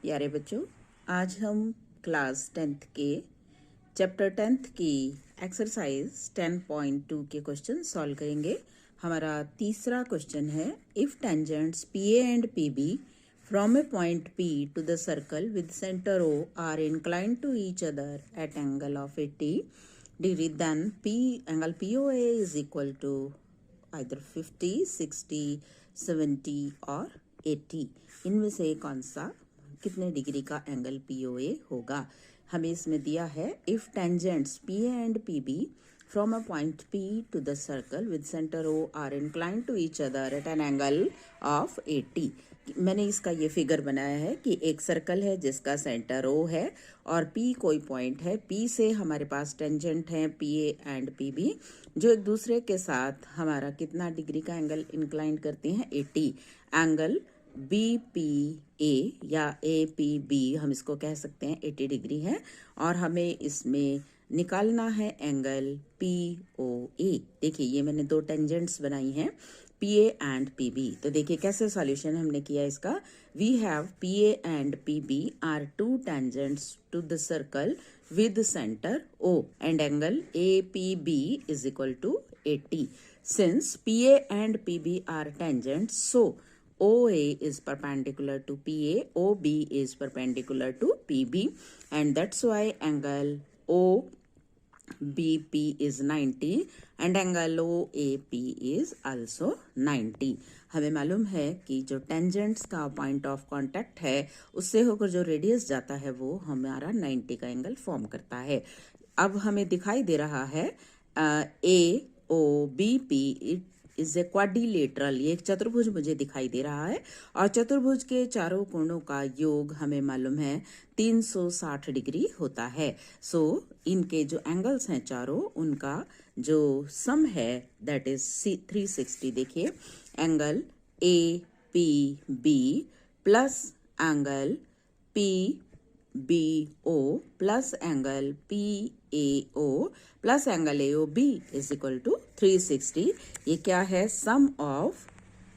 प्यारे बच्चों, आज हम क्लास 10th के चैप्टर 10th की एक्सरसाइज 10.2 के क्वेश्चन सॉल्व करेंगे। हमारा तीसरा क्वेश्चन है, if tangents PA and PB from a point P to the circle with centre O are inclined to each other at angle of 80 degree, then angle POA is equal to either 50, 60, 70 और 80। इनमें से कौन सा कितने degree का angle POA होगा। हमें इसमें दिया है, if tangents PA and PB from a point P to the circle with centre O are inclined to each other at an angle of 80। मैंने इसका ये फिगर बनाया है कि एक सर्कल है जिसका सेंटर O है और P कोई पॉइंट है। P से हमारे पास टेंजेंट हैं PA एंड PB जो एक दूसरे के साथ हमारा कितना डिग्री का एंगल इंक्लाइंड करते हैं, 80। एंगल BPA या APB हम इसको कह सकते हैं 80 डिग्री है और हमें इसमें निकालना है एंगल POA। देखिए ये मैंने दो टेंजेंट्स बनाई हैं, PA एंड PB। तो देखिए कैसे सॉल्यूशन हमने किया इसका। We have PA and PB are two tangents to the circle with center O and angle APB is equal to 80. Since PA and PB are tangents, so OA is perpendicular to PA, OB is perpendicular to PB, and that's why angle OBP is 90 and angle OAP is also 90. हमें मालूम है कि जो tangents का point of contact है उससे होकर जो रेडियस जाता है वो हमारा 90 का एंगल फॉर्म करता है। अब हमें दिखाई दे रहा है AOBP इज ए क्वाड्रिलेटरल, ये एक चतुर्भुज मुझे दिखाई दे रहा है और चतुर्भुज के चारों कोणों का योग हमें मालूम है 360 डिग्री होता है। सो इनके जो एंगल्स हैं चारों, उनका जो सम है दैट इज 360। देखिए angle APB plus angle PBO plus angle PAO plus angle AOB is equal to 360। ये क्या है, sum of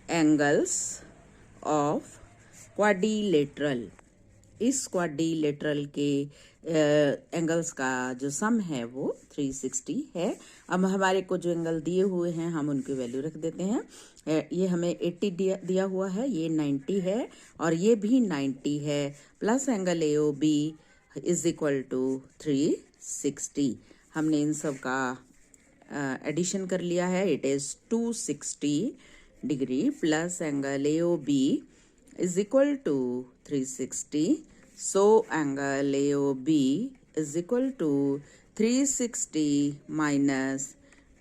angles of quadrilateral. इस क्वाड्रिलेटरल के एंगल्स का जो सम है वो 360 है। अब हमारे को जो एंगल दिए हुए हैं हम उनकी वैल्यू रख देते हैं। ये हमें 80 दिया हुआ है, ये 90 है और ये भी 90 है, plus angle AOB is equal to 360। हमने इन सब का एडिशन कर लिया है, it is 260 degree plus angle AOB is equal to 360. So angle AOB is equal to 360 minus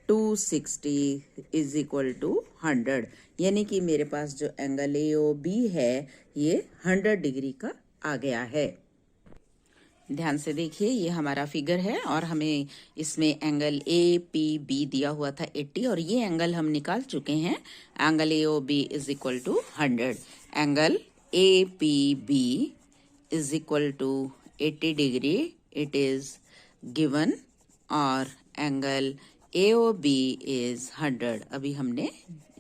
260 is equal to 100। यानी कि मेरे पास जो एंगल AOB है ये 100 डिग्री का आ गया है। ध्यान से देखिए, ये हमारा फिगर है और हमें इसमें एंगल APB दिया हुआ था 80 और ये एंगल हम निकाल चुके हैं। Angle AOB is equal to 100। Angle APB is equal to 80 degree it is given और एंगल AOB इज 100। अभी हमने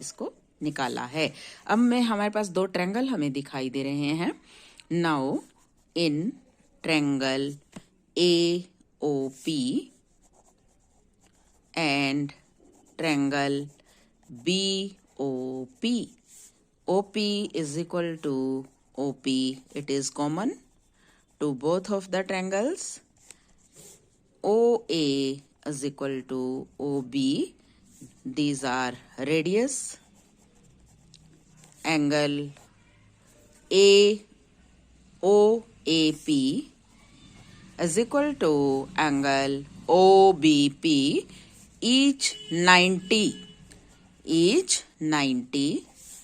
इसको निकाला है। अब में हमारे पास दो ट्रायंगल हमें दिखाई दे रहे हैं। Now in triangle AOP and triangle BOP. OP is equal to OP. It is common to both of the triangles. OA is equal to OB. These are radius. Angle AOAP is equal to angle OBP, each 90.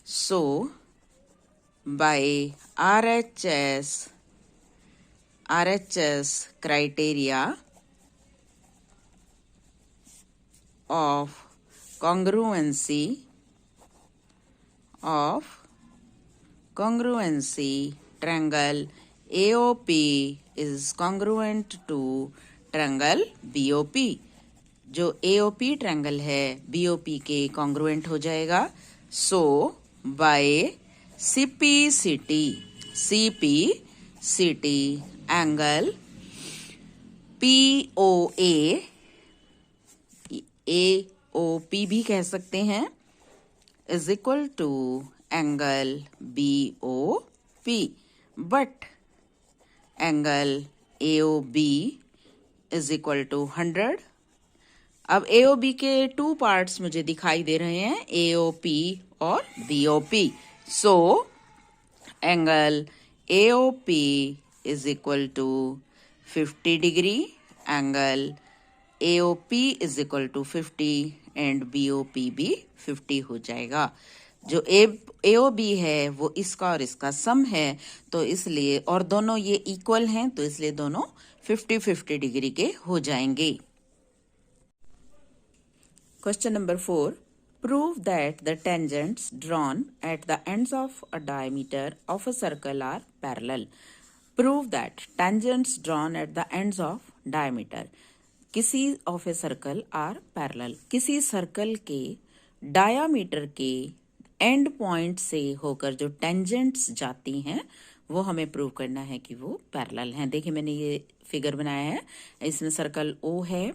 So by RHS criteria of congruency triangle AOP is congruent to triangle BOP। जो AOP triangle है BOP के congruent हो जाएगा। So by CP CT angle POA, AOP भी कह सकते हैं, is equal to angle BOP, but angle AOB is equal to 100। अब AOB के 2 पार्ट्स मुझे दिखाई दे रहे हैं, AOP और BOP। So angle AOP is equal to 50 degree, angle AOP is equal to 50 and BOP भी 50 हो जाएगा। जो AOB है वो इसका और इसका सम है, तो इसलिए, और दोनों ये इक्वल हैं, तो इसलिए दोनों 50-50 डिग्री के हो जाएंगे। Question number 4, prove that the tangents drawn at the ends of a diameter of a circle are parallel. Prove that tangents drawn at the ends of diameter किसी of a circle are parallel. किसी सर्कल के diameter के end point से होकर जो tangents जाती हैं वो हमें प्रूव करना है कि वो पैरेलल हैं। देखिए मैंने ये फिगर बनाया है, इसमें सर्कल O है,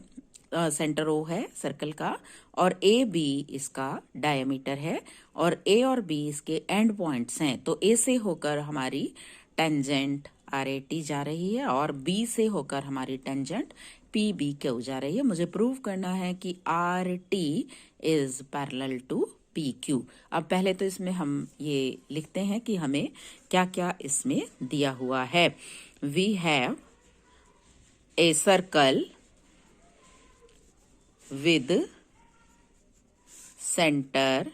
सेंटर O है सर्कल का, और AB इसका डायमीटर है, और A और B इसके एंड पॉइंट्स हैं। तो A से होकर हमारी टेंजेंट RAT जा रही है और B से होकर हमारी टेंजेंट PBQ जा रही है। मुझे प्रूव करना है कि RT is parallel to PQ। अब पहले तो इसमें हम ये लिखते हैं कि हमें क्या क्या इसमें दिया हुआ है। We have a circle with centre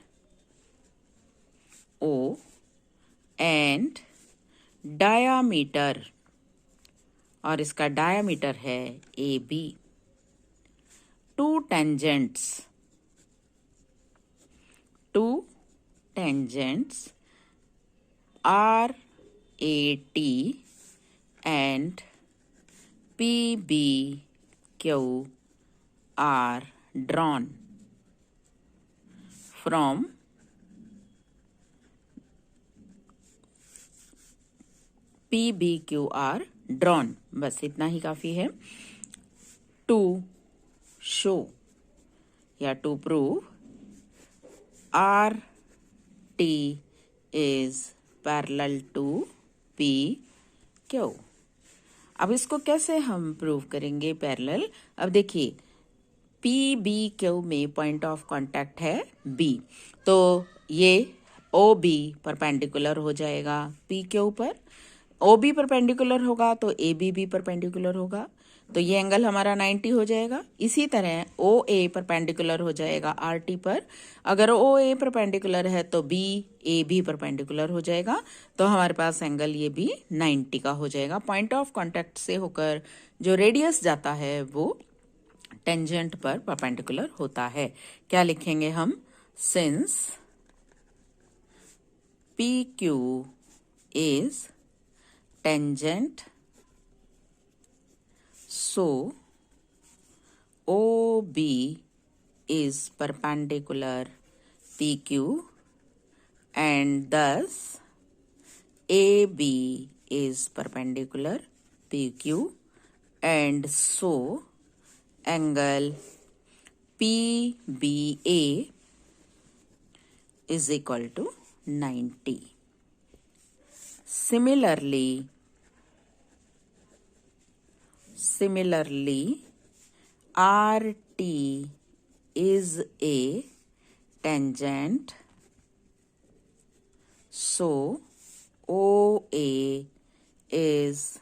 O and diameter, और इसका डायामीटर है AB। Two tangents RAT and PBQ are drawn from PBQ are drawn, बस इतना ही काफी है। टू शो या to prove RT is parallel to PQ। अब इसको कैसे हम प्रूव करेंगे पैरेलल? अब देखिए PBQ में पॉइंट ऑफ कांटेक्ट है B, तो ये OB परपेंडिकुलर हो जाएगा PQ पर, OB परपेंडिकुलर होगा तो AB भी परपेंडिकुलर होगा, तो ये एंगल हमारा 90 हो जाएगा। इसी तरह OA परपेंडिकुलर हो जाएगा RT पर, अगर OA परपेंडिकुलर है तो BA भी परपेंडिकुलर हो जाएगा, तो हमारे पास एंगल ये भी 90 का हो जाएगा। पॉइंट ऑफ कांटेक्ट से होकर जो रेडियस जाता है वो टेंजेंट पर परपेंडिकुलर होता है। क्या लिखेंगे हम? Since PQ is tangent, so OB is perpendicular PQ, and thus AB is perpendicular PQ, and so angle PBA is equal to 90. Similarly, RT is a tangent, so OA is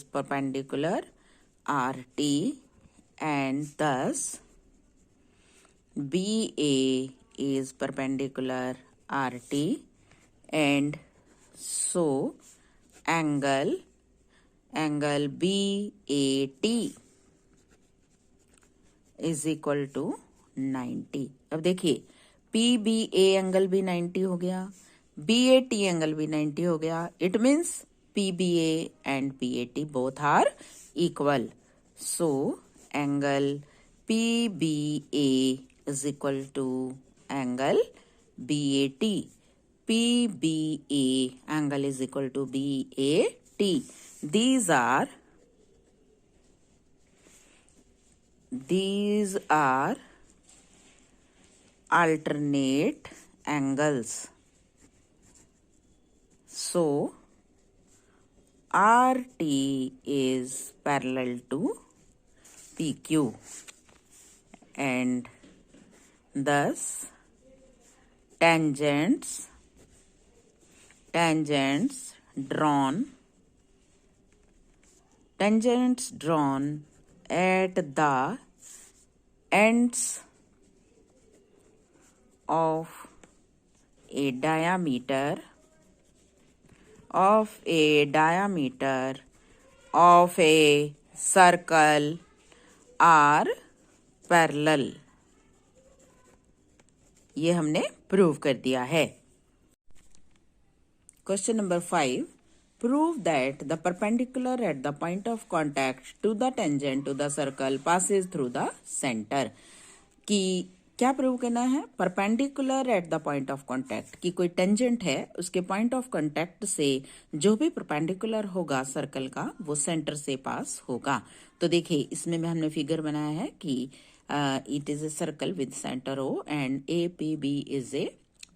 perpendicular RT, and thus BA is perpendicular RT, and so angle BAT is equal to 90। अब देखिए PBA angle भी 90 हो गया, BAT angle भी 90 हो गया। It means PBA and BAT both are equal, so angle PBA is equal to angle BAT, PBA angle is equal to BAT. These are alternate angles. So RT is parallel to PQ, and thus tangents drawn at the ends of a diameter of a circle are parallel. ये हमने prove कर दिया है. Question number 5. Prove that the perpendicular at the point of contact to the tangent to the circle passes through the center. कि क्या prove करना है? Perpendicular at the point of contact, कि कोई टेंजेंट है, उसके पॉइंट ऑफ कॉन्टैक्ट से जो भी परपेंडिकुलर होगा सर्कल का वो सेंटर से पास होगा. तो देखिए इसमें में हमने फिगर बनाया है कि it is a circle with centre O and APB is a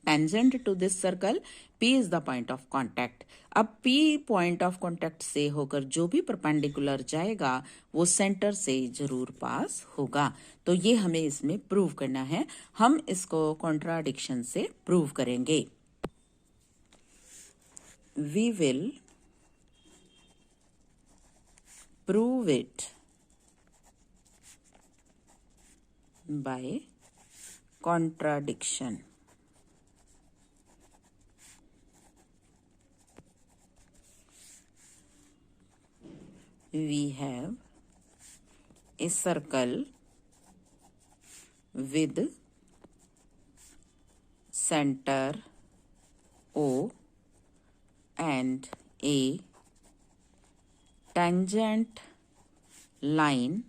tangent to this circle. P is the point of contact. अब P पॉइंट ऑफ कॉन्टैक्ट से होकर जो भी परपेंडिकुलर जाएगा वो सेंटर से जरूर पास होगा. तो ये हमें इसमें प्रूव करना है. हम इसको कॉन्ट्राडिक्शन से प्रूव करेंगे. We will prove it by contradiction. We have a circle with center O and a tangent line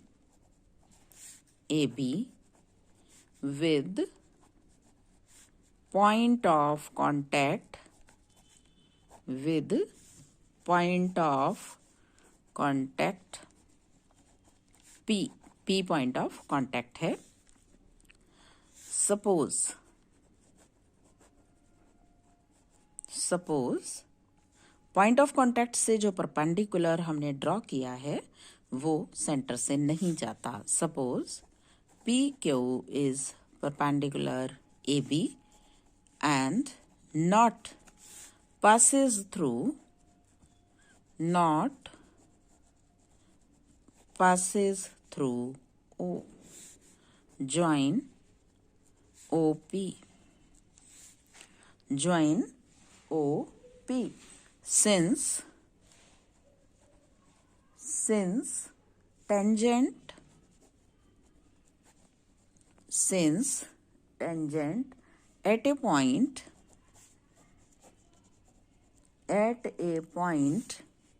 AB with point of contact P point of contact है. Suppose पॉइंट ऑफ कॉन्टैक्ट से जो perpendicular हमने draw किया है वो centre से नहीं जाता. Suppose PQ is perpendicular AB and not passes through O. Join OP. Since tangent at a point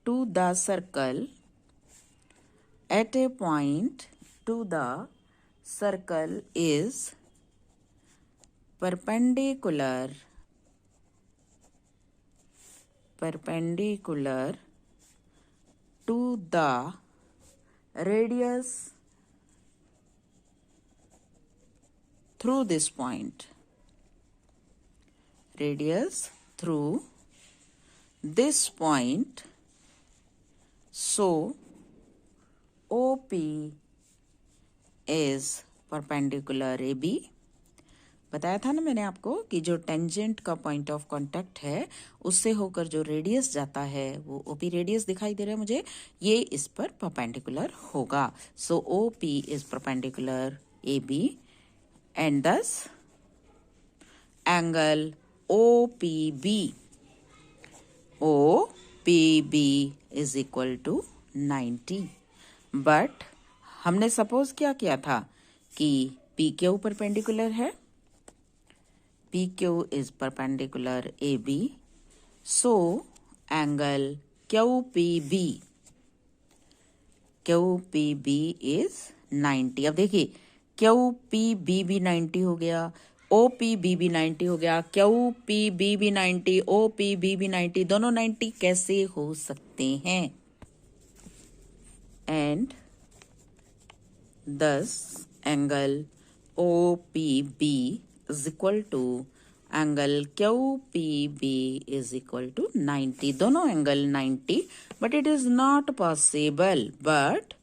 to the circle is perpendicular to the radius through this point. So OP is perpendicular AB. बताया था ना मैंने आपको कि जो tangent का point of contact है उससे होकर जो रेडियस जाता है वो OP रेडियस दिखाई दे रहा है मुझे, ये इस पर परपेंडिकुलर होगा. सो OP is perpendicular AB and thus angle OPB is equal to 90. But हमने सपोज क्या किया था कि PQ परपेंडिकुलर है, PQ is perpendicular AB, so angle QPB is 90. अब देखिए QPB भी 90 हो गया OPBB90 हो गया, QPBB90, OPBB90 दोनों 90 कैसे हो सकते हैं? And thus angle OPB is equal to angle QPB is equal to 90. दोनों angle 90, but it is not possible. But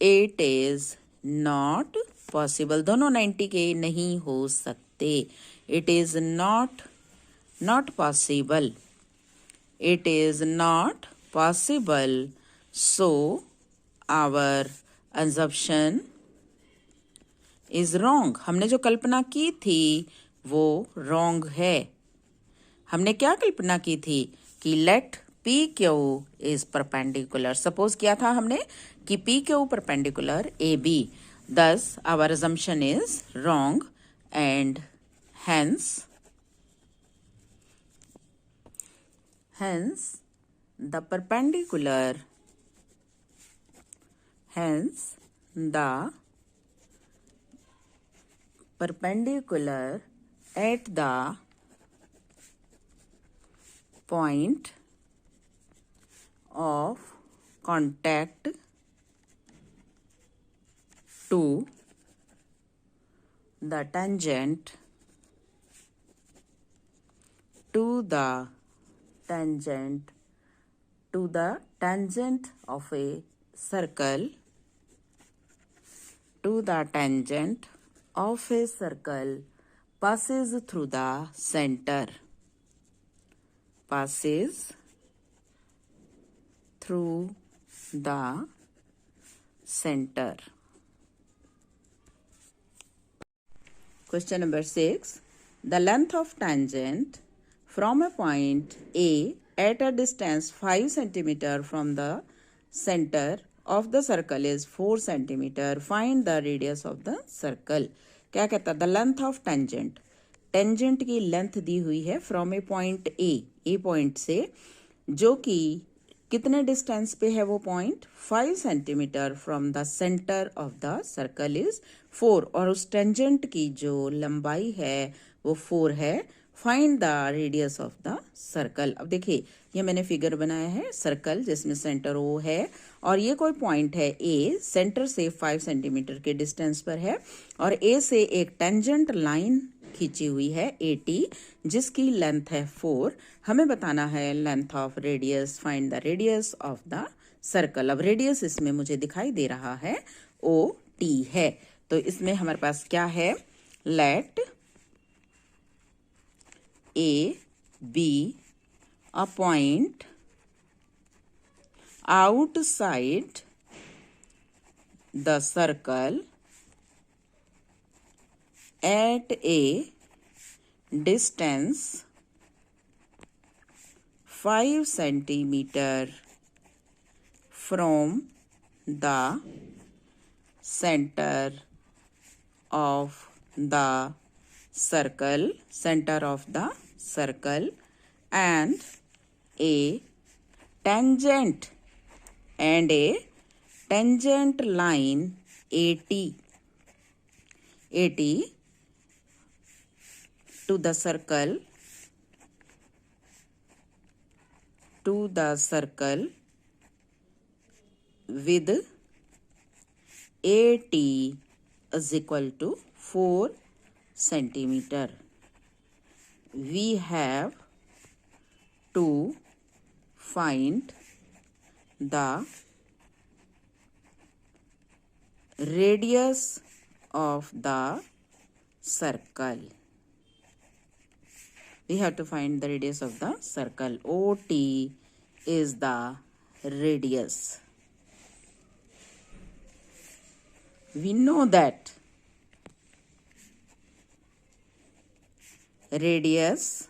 it is not possible. दोनों 90 के नहीं हो सकते. It is not possible. It is not possible. So our assumption is wrong. हमने जो कल्पना की थी वो wrong है. हमने क्या कल्पना की थी कि let PQ is perpendicular. Suppose किया था हमने कि PQ perpendicular AB. Thus our assumption is wrong and hence the perpendicular at the point of contact to the tangent of a circle passes through the center. Question number 6. The length of tangent from a point A at a distance 5 cm from the center of the circle is 4 cm. Find the radius of the circle. क्या कहता? The length of tangent. Tangent की length दी हुई है from a point A point से, जो कि कितने distance पे है वो point? 5 centimetre from the centre of the circle is 4, और उस टेंजेंट की जो लंबाई है वो 4 है. Find the radius of the circle. अब देखिए ये मैंने फिगर बनाया है सर्कल जिसमें सेंटर ओ है और ये कोई पॉइंट है ए, सेंटर से 5 सेंटीमीटर के डिस्टेंस पर है और ए से एक टेंजेंट लाइन खींची हुई है AT जिसकी लेंथ है 4. हमें बताना है length of radius. Find the radius of the circle. अब रेडियस इसमें मुझे दिखाई दे रहा है OT है, तो इसमें हमारे पास क्या है? Let A be a point outside the circle at a distance 5 centimeter from the center of the circle, and a tangent line AT to the circle with AT is equal to 4 centimeter. We have to find the radius of the circle. We have to find the radius of the circle. OT is the radius. We know that radius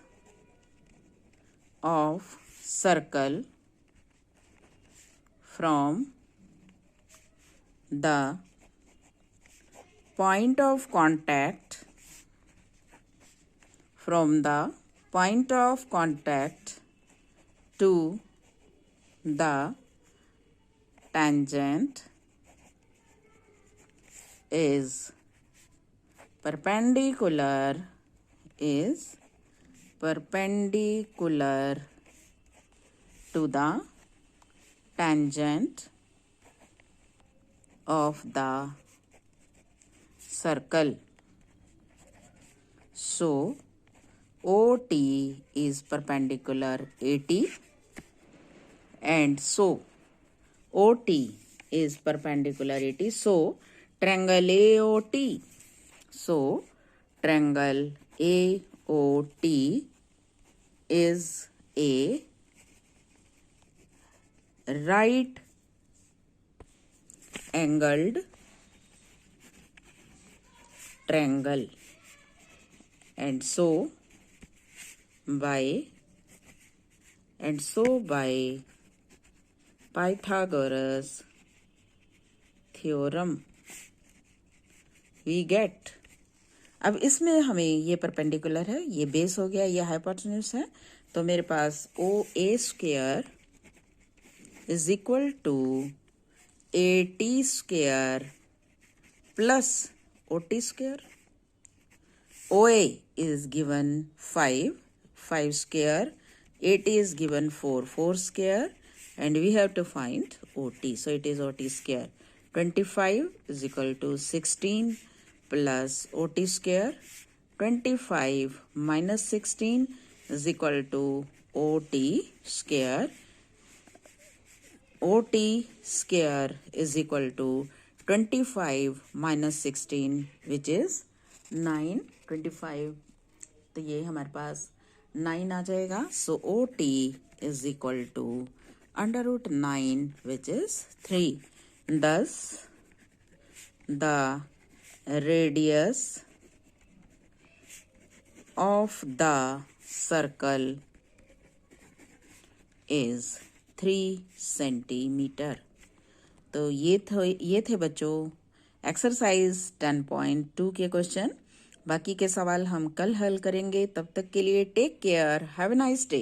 of circle from the point of contact to the tangent is perpendicular is perpendicular to the tangent of the circle. So OT is perpendicular AT, and so OT is perpendicular AT. So triangle AOT. So triangle AOT is a right angled triangle, and so by Pythagoras theorem we get. अब इसमें हमें ये perpendicular है, ये base हो गया, ये hypotenuse है, तो मेरे पास OA square is equal to AT square plus OT square. OA is given 5 square, AT is given 4 square, and we have to find OT. So it is OT square. 25 is equal to 16 plus OT square. 25 minus 16 is equal to OT square. OT square is equal to 25 minus 16, which is 9. 25, तो ये हमारे पास 9 आ जाएगा. सो OT is equal to under root 9, which is 3. Thus the radius of the circle is 3 centimeter. तो ये थे बच्चों exercise 10.2 के question. बाकी के सवाल हम कल हल करेंगे. तब तक के लिए take care. Have a nice day.